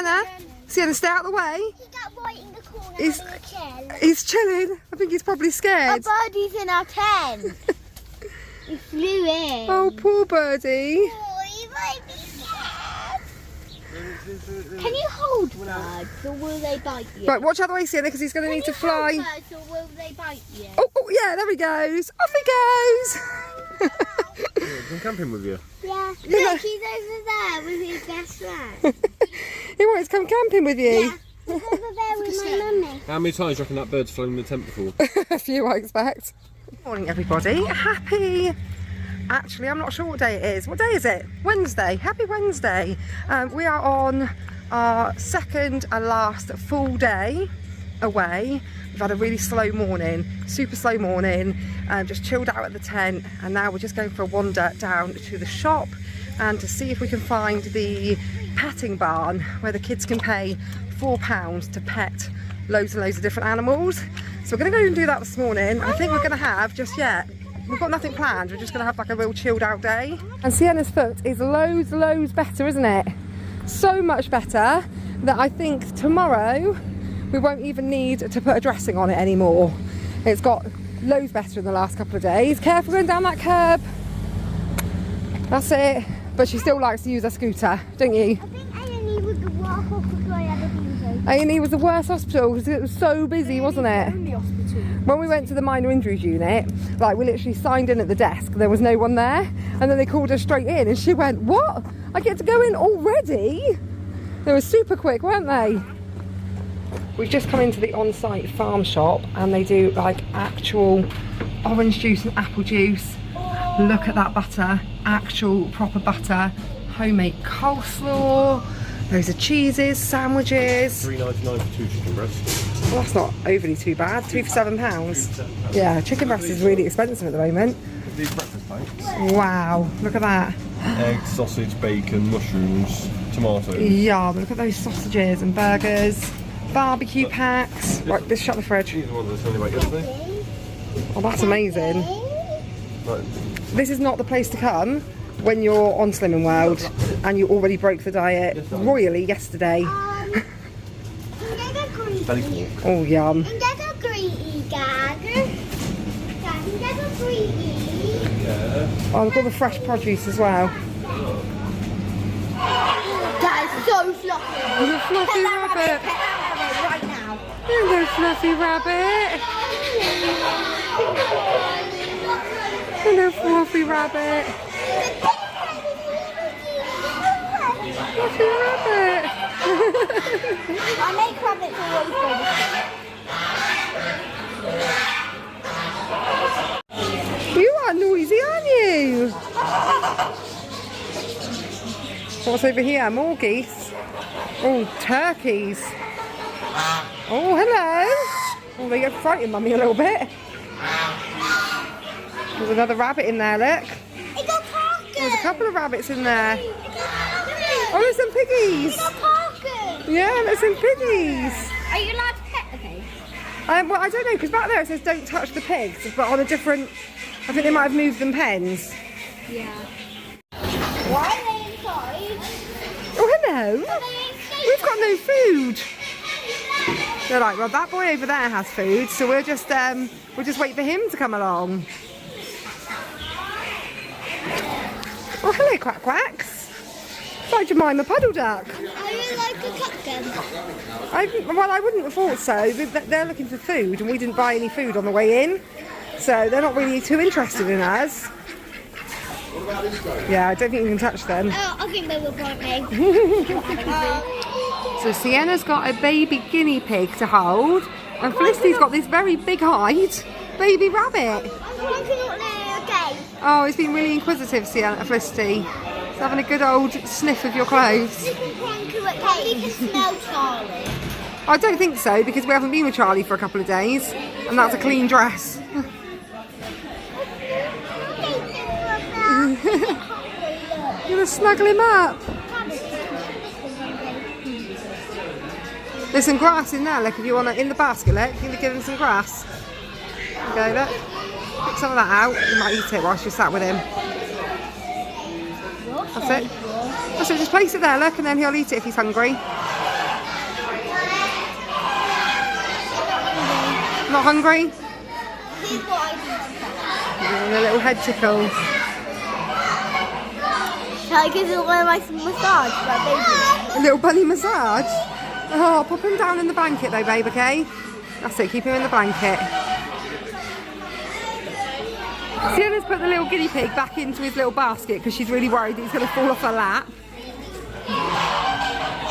Sienna. Sienna, stay out of the way. He got right in the corner. He's chilling. I think he's probably scared. A birdie's in our tent. He flew in. Oh, poor birdie. Oh, he might be scared. Can you hold birds or will they bite you? Right, watch out the way, Sienna, because he's going to need to fly. Can you hold birds or will they bite you? Oh, yeah, there he goes. Off he goes. Come camping with you. Yeah. Look, he's over there with his best friend. He wants to come camping with you. Yeah. He's over there with my mummy. How many times do you reckon that bird's flown in the tent before? A few, I expect. Morning, everybody. Happy... Actually, I'm not sure what day it is. What day is it? Wednesday. Happy Wednesday. We are on our second and last full day away. We've had a really slow morning, super slow morning, just chilled out at the tent, and now we're just going for a wander down to the shop and to see if we can find the petting barn where the kids can pay £4 to pet loads and loads of different animals. So we're going to go and do that this morning. I think we're going to have, just yet, we've got nothing planned, we're just going to have like a real chilled out day. And Sienna's foot is loads better, isn't it? So much better that I think tomorrow we won't even need to put a dressing on it anymore. It's got loads better in the last couple of days. Careful going down that curb. That's it. But she still likes to use her scooter, don't you? I think A&E was the worst hospital I ever been to. A&E was the worst hospital because it was so busy, wasn't it? When we went to the minor injuries unit, like we literally signed in at the desk, there was no one there, and then they called us straight in and she went, "What? I get to go in already?" They were super quick, weren't they? We've just come into the on-site farm shop and they do like actual orange juice and apple juice. Look at that butter, actual proper butter, homemade coleslaw, loads of cheeses, sandwiches. £3.99 for 2 chicken breasts. Well, that's not overly too bad, 2 for £7. Yeah, chicken breast is really expensive at the moment. These breakfast packets. Wow, look at that. Eggs, sausage, bacon, mushrooms, tomatoes. Yum, look at those sausages and burgers. Barbecue packs. Right, let's shut the fridge. These are the ones I was telling you about yesterday. Oh, that's amazing. Right. This is not the place to come when you're on Slimming World and you already broke the diet royally yesterday. Belly pork. Oh, yum. Oh, look at all the fresh produce as well. That is so fluffy. There's a fluffy rabbit. Right now. Hello, fluffy rabbit. Hello, fluffy rabbit. Fluffy rabbit. I make rabbits always. You are noisy, aren't you? What's over here? More geese. Oh, turkeys. Oh, hello. Oh, they get frightened mummy a little bit. There's another rabbit in there, look. There's a couple of rabbits in there. Oh, there's some piggies. Yeah, there's some piggies. Are you allowed to pet the pig? Well, I don't know, because back there it says don't touch the pigs, but on a different... I think they might have moved them pens. Yeah. Why are they inside? Oh, hello. We've got no food. They're like, well, that boy over there has food, so we'll just wait for him to come along. Oh, hello, Quack Quacks. It's like Jemima Puddle Duck. Are you like a cupcake? Well, I wouldn't have thought so. They're looking for food, and we didn't buy any food on the way in, so they're not really too interested in us. Yeah, I don't think you can touch them. Oh, I think they will bite me. So Sienna's got a baby guinea pig to hold, and Felicity's got this very big-eyed baby rabbit. Oh, he's been really inquisitive, Felicity. He's having a good old sniff of your clothes. You can smell Charlie. I don't think so, because we haven't been with Charlie for a couple of days, and that's a clean dress. You're going to snuggle him up. There's some grass in there, look, if you want to, in the basket, look, you can give him some grass. Okay, look. Pick some of that out, you might eat it whilst you're sat with him. That's it. That's it, just place it there, look, and then he'll eat it if he's hungry. Not hungry? Here's what I do. And a little head tickle. Shall I give it one of my massage for a baby? A little bunny massage? Oh, pop him down in the blanket though, babe, okay? That's it, keep him in the blanket. Sienna's put the little guinea pig back into his little basket because she's really worried that he's going to fall off her lap.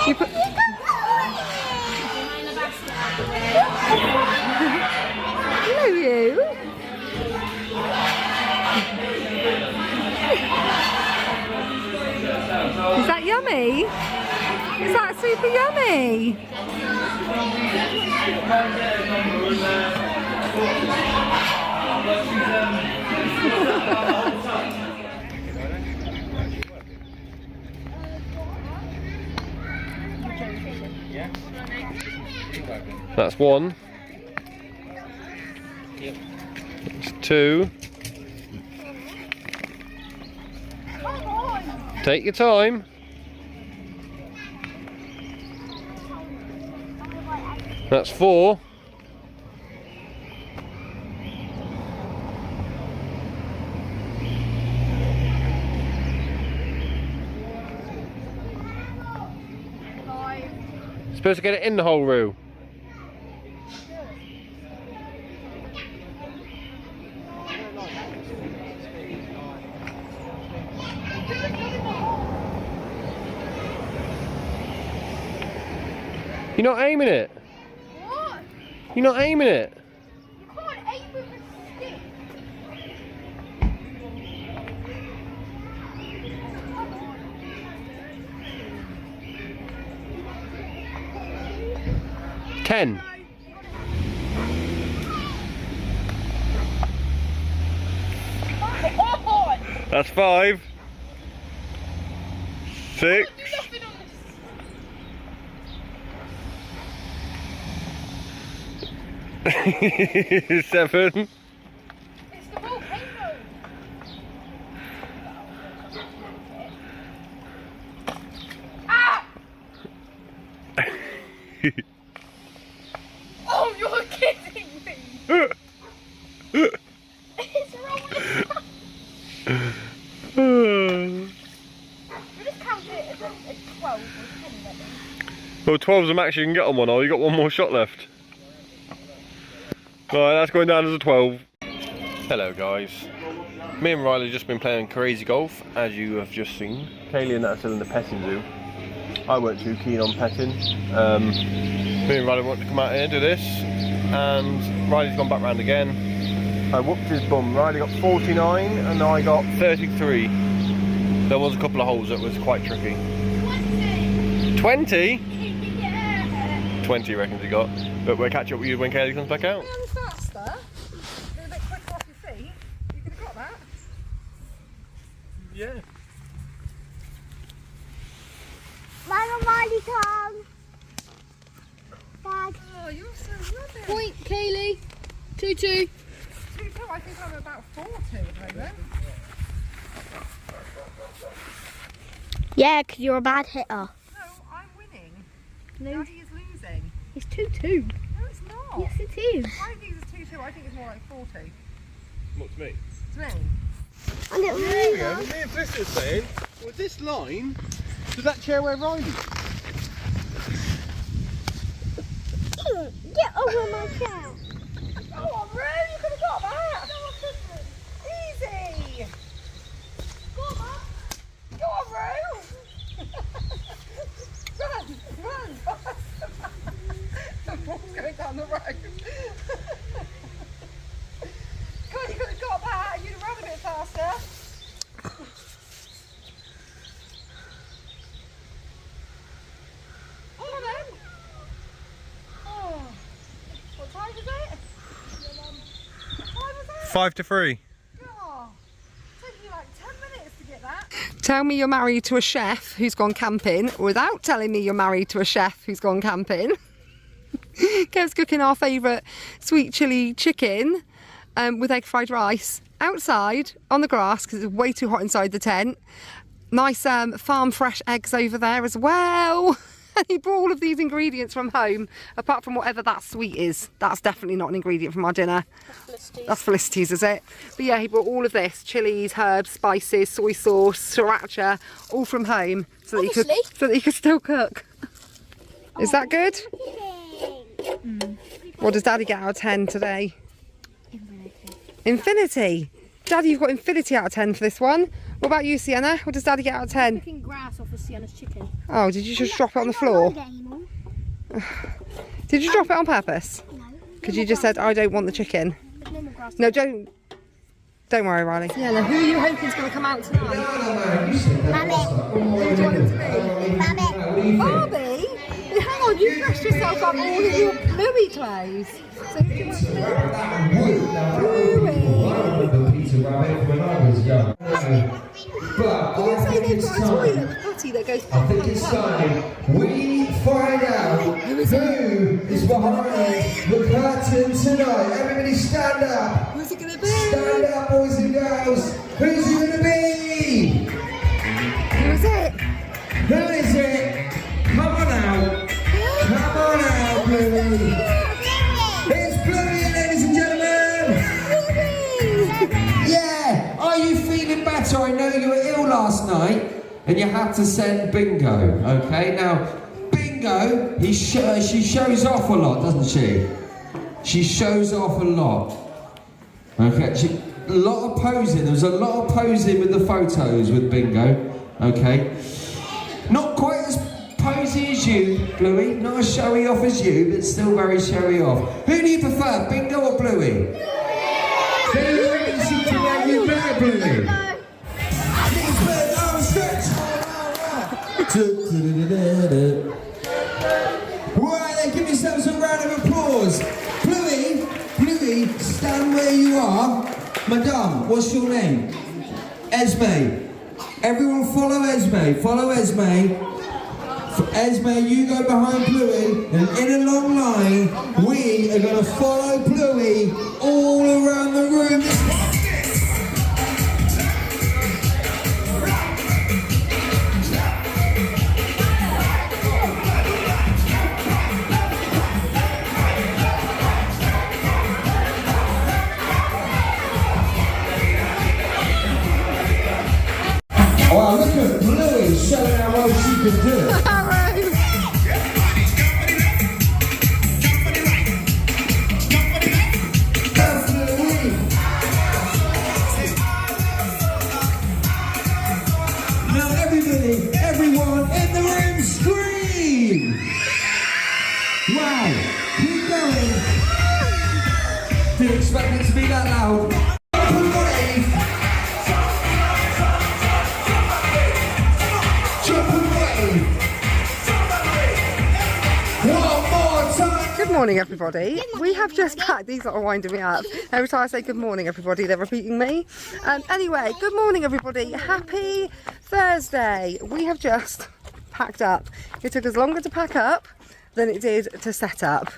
You put... Hello, you. Is that yummy? Is that super yummy? That's one. That's two. Take your time. That's four. Supposed to get it in the hole, Roo. You're not aiming it. What? You're not aiming it. You can't aim with a stick. 10. That's 5. 6. 7. It's the volcano. Ah! Oh, you're kidding me! It's wrong with You just count it as 12 or 10 maybe. Well, 12's the max you can get on one hole. You got one more shot left. Right, that's going down as a 12. Hello guys. Me and Riley have just been playing crazy golf, as you have just seen. Kayleigh and that are still in the petting zoo. I weren't too keen on petting. Me and Riley wanted to come out here and do this, and Riley's gone back round again. I whooped his bum. Riley got 49 and I got 33. There was a couple of holes that was quite tricky. 20? 20 reckons he got. But we'll catch up with you when Kayleigh comes back out. Faster. You're a bit quick off your feet. You could have got that. Yeah. Mama, Molly, come. Dad. Oh, you're so rubbish. Point, Kayleigh. 2-2. 2-2. I think I'm about 4-2 at the moment. Yeah, because you're a bad hitter. No, I'm winning. No, Daddy is losing. it's 2-2. No, it's not. Yes, it is. I don't think it's 2-2. I think it's more like 4-2. What, to me? To me. A little There we go. Me and Felicity are saying, well, this line, does that chair where Riley? Get over my chair. Go on, Roo. You could have got that. Easy. Go on, Mum. Go on, Roo. Run. The ball's going down the road. God, you could have got that. You'd have run a bit faster. Come on then. Oh. What time is it? What time is it? 5 to 3. Oh, took you like 10 minutes to get that. Tell me you're married to a chef who's gone camping without telling me you're married to a chef who's gone camping. Kev's cooking our favourite sweet chilli chicken with egg fried rice outside on the grass because it's way too hot inside the tent. Nice farm fresh eggs over there as well. And he brought all of these ingredients from home, apart from whatever that sweet is. That's definitely not an ingredient from our dinner. That's Felicity's, is it? But yeah, he brought all of this, chilies, herbs, spices, soy sauce, sriracha, all from home, so that he could still cook. Is that good? What does Daddy get out of 10 today? Infinity. Daddy, you've got infinity out of 10 for this one. What about you, Sienna? What does Daddy get out of 10? Picking grass off of Sienna's chicken. Oh, did you just drop it on the floor? Did you drop it on purpose? No. Because you just said, I don't want the chicken. No, don't worry, Riley. Sienna, who are you hoping is going to come out tonight? Barbie. Who do you want it to be? Barbie. Barbie? Hang on, you dressed yourself up all in your Bluey clothes. So who do you want to be? Bluey. Peter Rabbit when I was young. But Did you say they've got a toilet potty that goes I think it's time we find out who is behind the curtain tonight. Everybody stand up. Who's it going to be? Stand up, boys and girls. Who's it going to be? Who is it? Who is it? Come on out. Come on out, Bluey. It's Bluey, ladies and gentlemen. Yeah. Are you feeling better? I know you were ill last night and you had to send Bingo. Okay, now Bingo, she shows off a lot, doesn't she? She shows off a lot. Okay, a lot of posing. There was a lot of posing with the photos with Bingo. Okay, not quite as posy as you, Bluey. Not as showy off as you, but still very showy off. Who do you prefer, Bingo or Bluey? Who reckons to make you better, Bluey? Right then, give yourselves a round of applause. Bluey, stand where you are. Madame, what's your name? Esme. Everyone follow Esme. Follow Esme. Esme, you go behind Bluey, and in a long line, we are going to follow Bluey all around the room. Wow, look at Bluey showing how well she can do it. Now everyone in the room scream! Wow, keep going. Didn't expect it to be that loud. Good morning, everybody. We have just packed. These lot are winding me up. Every time I say good morning, everybody, they're repeating me. Anyway, good morning, everybody. Happy Thursday. We have just packed up. It took us longer to pack up than it did to set up,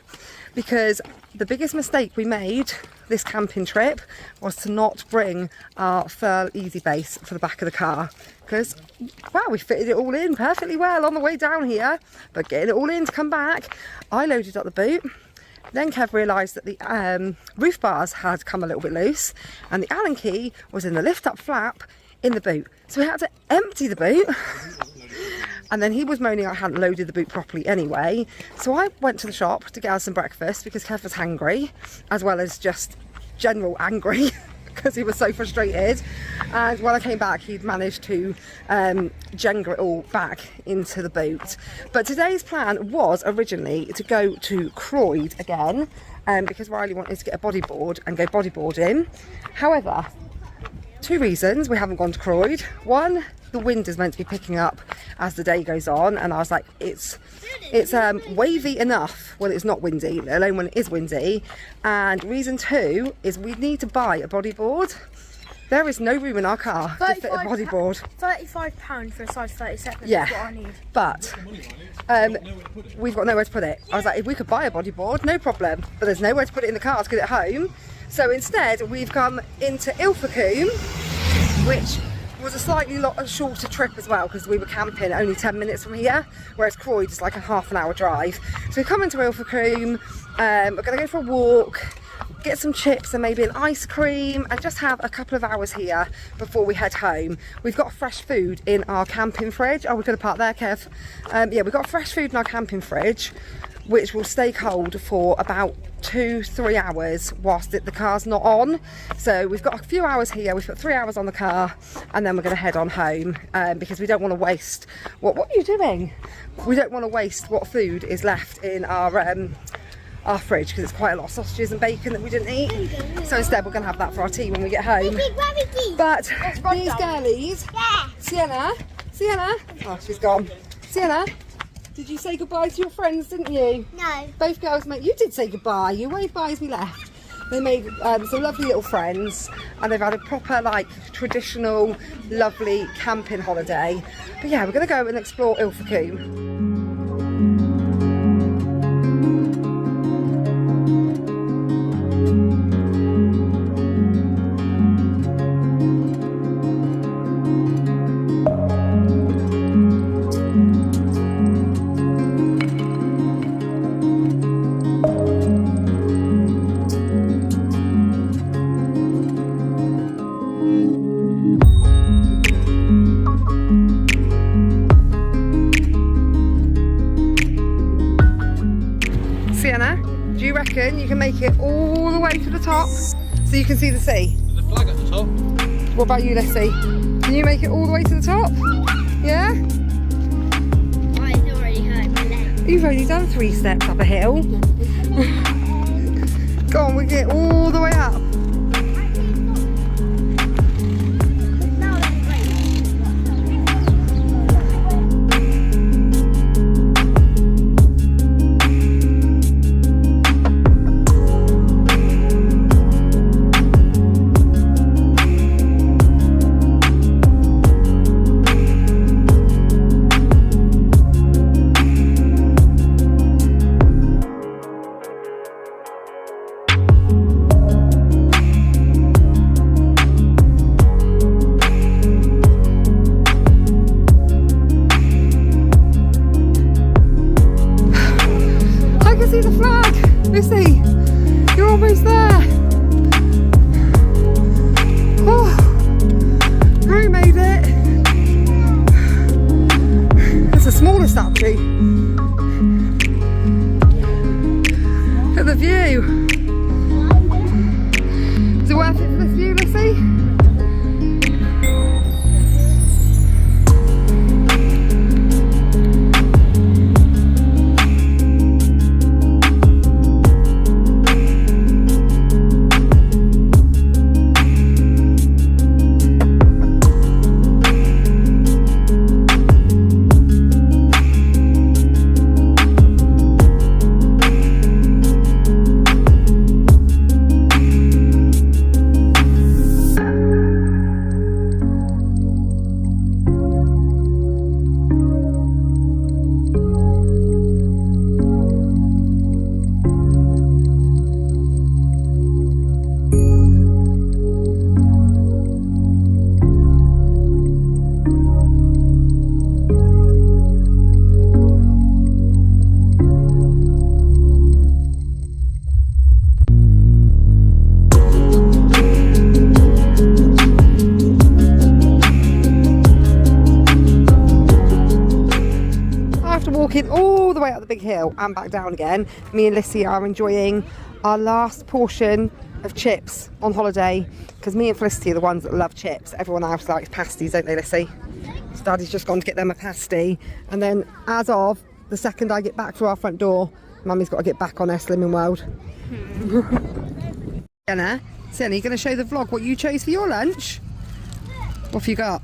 because the biggest mistake we made this camping trip was to not bring our fur easy base for the back of the car, because wow, we fitted it all in perfectly well on the way down here, but getting it all in to come back, I loaded up the boot. Then Kev realised that the roof bars had come a little bit loose and the Allen key was in the lift up flap in the boot, so we had to empty the boot. And then he was moaning I hadn't loaded the boot properly anyway. So I went to the shop to get us some breakfast because Kev was hangry, as well as just general angry because he was so frustrated. And when I came back, he'd managed to Jenga it all back into the boot. But today's plan was originally to go to Croyd again, because Riley wanted to get a bodyboard and go bodyboarding. However, two reasons we haven't gone to Croyd. One, the wind is meant to be picking up as the day goes on, and I was like, it's wavy enough when it's not windy, let alone when it is windy. And reason two is we need to buy a bodyboard. There is no room in our car to fit a bodyboard. £35 for a size 37 yeah, is what I need. But we've got nowhere to put it. I was like, if we could buy a bodyboard, no problem, but there's nowhere to put it in the car to get it home. So instead we've come into Ilfracombe, which It was a slightly shorter trip as well because we were camping only 10 minutes from here, whereas Croydon is like a half an hour drive. So we come into ilfracombe, we're going to go for a walk, get some chips and maybe an ice cream and just have a couple of hours here before we head home. We've got fresh food in our camping fridge. Oh, we're going to park there, Kev. Yeah, we've got fresh food in our camping fridge, which will stay cold for about 2-3 hours whilst the car's not on. So we've got a few hours here, we've got 3 hours on the car, and then we're going to head on home because we don't want to waste what are you doing? We don't want to waste what food is left in our fridge because it's quite a lot of sausages and bacon that we didn't eat. So instead we're going to have that for our tea when we get home. But these girlies, Sienna, oh she's gone. Sienna, did you say goodbye to your friends, didn't you? No. Both girls you did say goodbye. You waved bye as we left. They made some lovely little friends and they've had a proper like traditional lovely camping holiday. But yeah, we're going to go and explore ilfracombe. Sienna, do you reckon you can make it all the way to the top so you can see the sea? The flag at the top. What about you, Lissy? Can you make it all the way to the top? Yeah? I've already hurt my leg. You've only done 3 steps up a hill. Go on, we get all the way up. Lissy, you're almost there. Oh, we made it. It's a smaller statue. Look at the view. Is it worth it for this view, Lissy? Walking all the way up the big hill and back down again, me and Lissy are enjoying our last portion of chips on holiday because me and Felicity are the ones that love chips. Everyone else likes pasties, don't they, Lissy? So Daddy's just gone to get them a pasty, and then as of the second I get back through our front door, Mummy's got to get back on her slimming world. Sienna, you're going to show the vlog what you chose for your lunch? What have you got?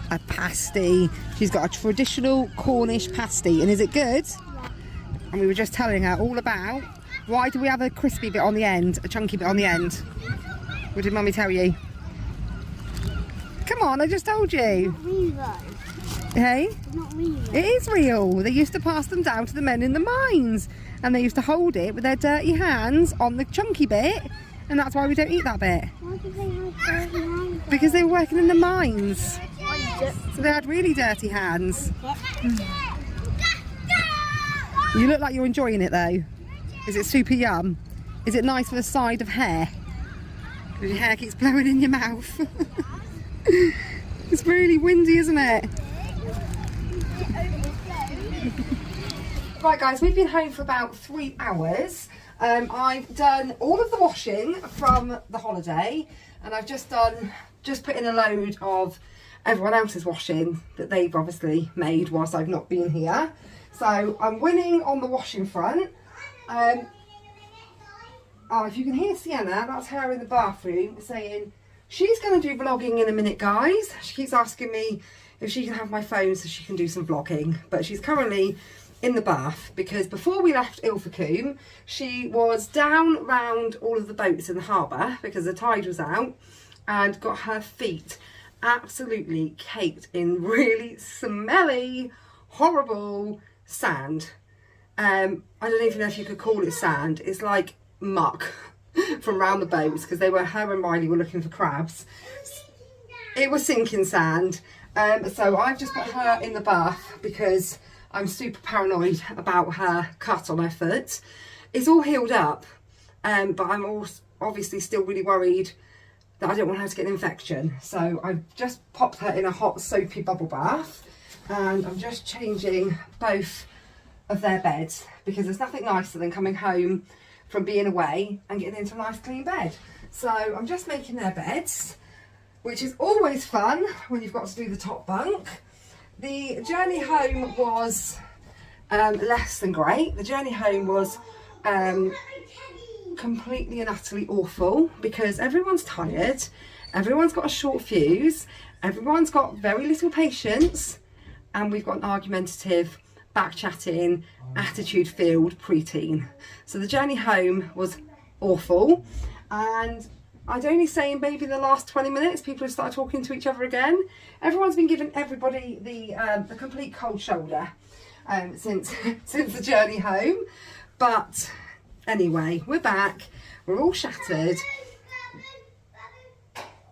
A pasty. She's got a traditional Cornish pasty, and is it good? Yeah. And we were just telling her all about why do we have a crispy bit on the end, a chunky bit on the end. What did Mummy tell you? Come on, I just told you. It's not real though. Hey? It's not real. It is real. They used to pass them down to the men in the mines, and they used to hold it with their dirty hands on the chunky bit, and that's why we don't eat that bit. Why do they have dirty hands Because they were working in the mines. So they had really dirty hands. You look like you're enjoying it though. Is it super yum? Is it nice with a side of hair? Because your hair keeps blowing in your mouth. It's really windy, isn't it? Right guys, we've been home for about 3 hours. I've done all of the washing from the holiday, and I've just put in a load of everyone else's washing that they've obviously made whilst I've not been here. So I'm winning on the washing front. Oh, if you can hear Sienna, that's her in the bathroom saying she's going to do vlogging in a minute, guys. She keeps asking me if she can have my phone so she can do some vlogging, but she's currently in the bath because before we left Ilfracombe, she was down round all of the boats in the harbour because the tide was out, and got her feet absolutely caked in really smelly, horrible sand. I don't even know if you could call it sand. It's like muck from round the boats because her and Riley were looking for crabs. It was sinking sand. So I've just put her in the bath because I'm super paranoid about her cut on her foot. It's all healed up, but I'm also obviously still really worried that I don't want her to get an infection. So I've just popped her in a hot soapy bubble bath, and I'm just changing both of their beds because there's nothing nicer than coming home from being away and getting into a nice clean bed. So I'm just making their beds, which is always fun when you've got to do the top bunk. The journey home was less than great. The journey home was completely and utterly awful because everyone's tired, everyone's got a short fuse, everyone's got very little patience, and we've got an argumentative, back-chatting, attitude-filled preteen. So the journey home was awful, and I'd only say in maybe the last 20 minutes people have started talking to each other again. Everyone's been giving everybody the complete cold shoulder since the journey home. But anyway, we're back. We're all shattered.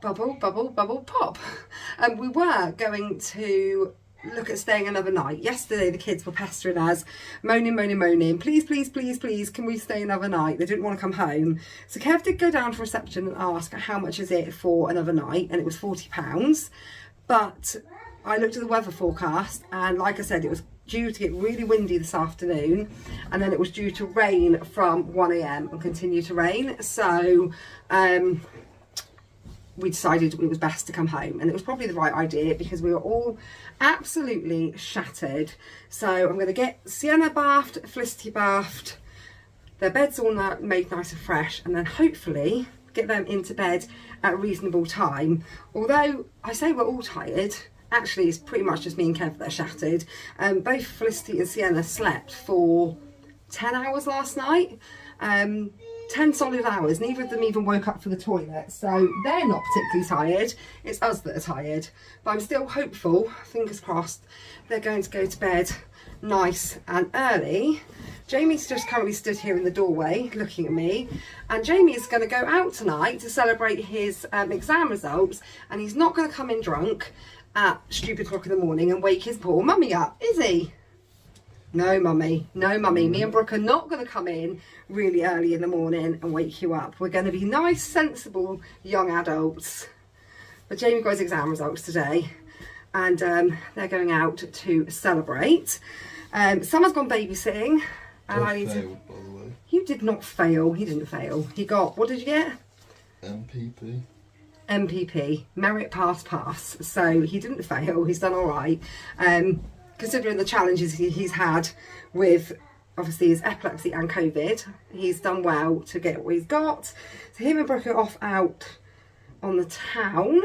Bubble, bubble, bubble, pop. And we were going to look at staying another night. Yesterday the kids were pestering us, moaning, please, please, please, please, can we stay another night? They didn't want to come home. So Kev did go down to reception and ask how much is it for another night, and it was £40. But I looked at the weather forecast, and like I said, it was due to get really windy this afternoon, and then it was due to rain from 1 AM and continue to rain. So we decided it was best to come home, and it was probably the right idea because we were all absolutely shattered. So I'm going to get Sienna bathed, Felicity bathed, their beds all made nice and fresh, and then hopefully get them into bed at a reasonable time. Although I say we're all tired, actually it's pretty much just me and Kev that are shattered. Both Felicity and Sienna slept for 10 hours last night. 10 solid hours. Neither of them even woke up for the toilet, so they're not particularly tired. It's us that are tired, but I'm still hopeful, fingers crossed, they're going to go to bed nice and early. Jamie's just currently stood here in the doorway looking at me, and Jamie is going to go out tonight to celebrate his exam results, and he's not going to come in drunk at stupid o'clock in the morning and wake his poor mummy up, is he? No mummy, no mummy. Me and Brooke are not going to come in really early in the morning and wake you up. We're going to be nice, sensible young adults. But Jamie got his exam results today, and they're going out to celebrate. Summer's gone babysitting. And I failed, by the way. You did not fail. He didn't fail. He got, what did you get? MPP. MPP, merit pass. So he didn't fail. He's done all right. Considering the challenges he's had with obviously his epilepsy and COVID, he's done well to get what he's got. So him and Brooke are off out on the town.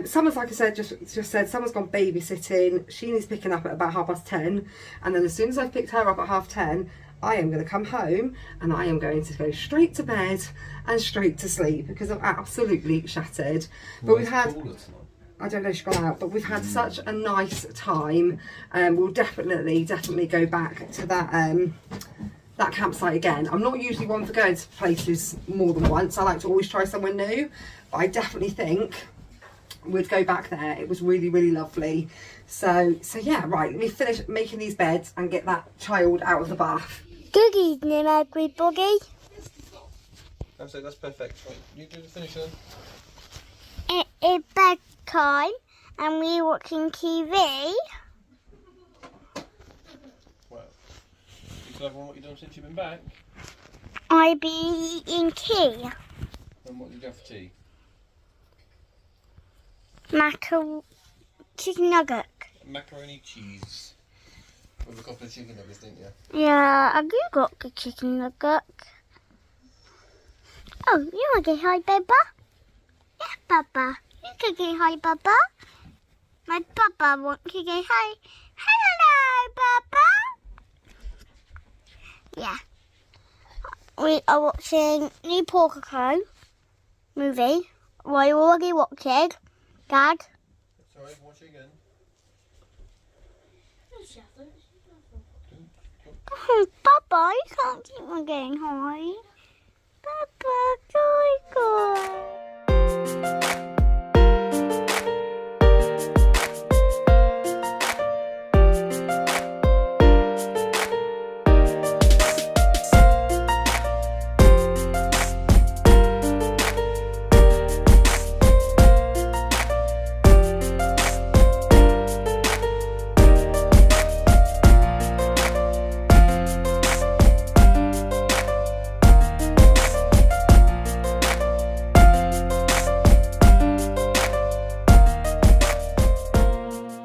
Summer's, like I said, just said Summer's gone babysitting. Sheenie's picking up at about 10:30, and then as soon as I've picked her up at 10:30, I am going to come home and I am going to go straight to bed and straight to sleep because I'm absolutely shattered. But we've had, I don't know if she's gone out, but we've had such a nice time. We'll definitely go back to that campsite again. I'm not usually one for going to places more than once. I like to always try somewhere new, but I definitely think we'd go back there. It was really, really lovely. So yeah, right, let me finish making these beds and get that child out of the bath. Good evening, everybody. That's perfect. Right, you do the finish then. It's bedtime and we're watching TV. Well, you tell everyone what you've done since you've been back. I've been eating tea. And what did you have for tea? Chicken nugget. Macaroni cheese. With a couple of chicken nuggets, didn't you? Yeah, I do got the chicken nugget. Oh, you want to say hi, Baba? Yes, Baba. You can say hi, Baba. My Baba wants to say hi. Hello, Baba. Yeah. We are watching new Cockapoo movie. We're already watching. Dad. Sorry, watch it again. Baba, you can't keep on getting high. Baba, joy,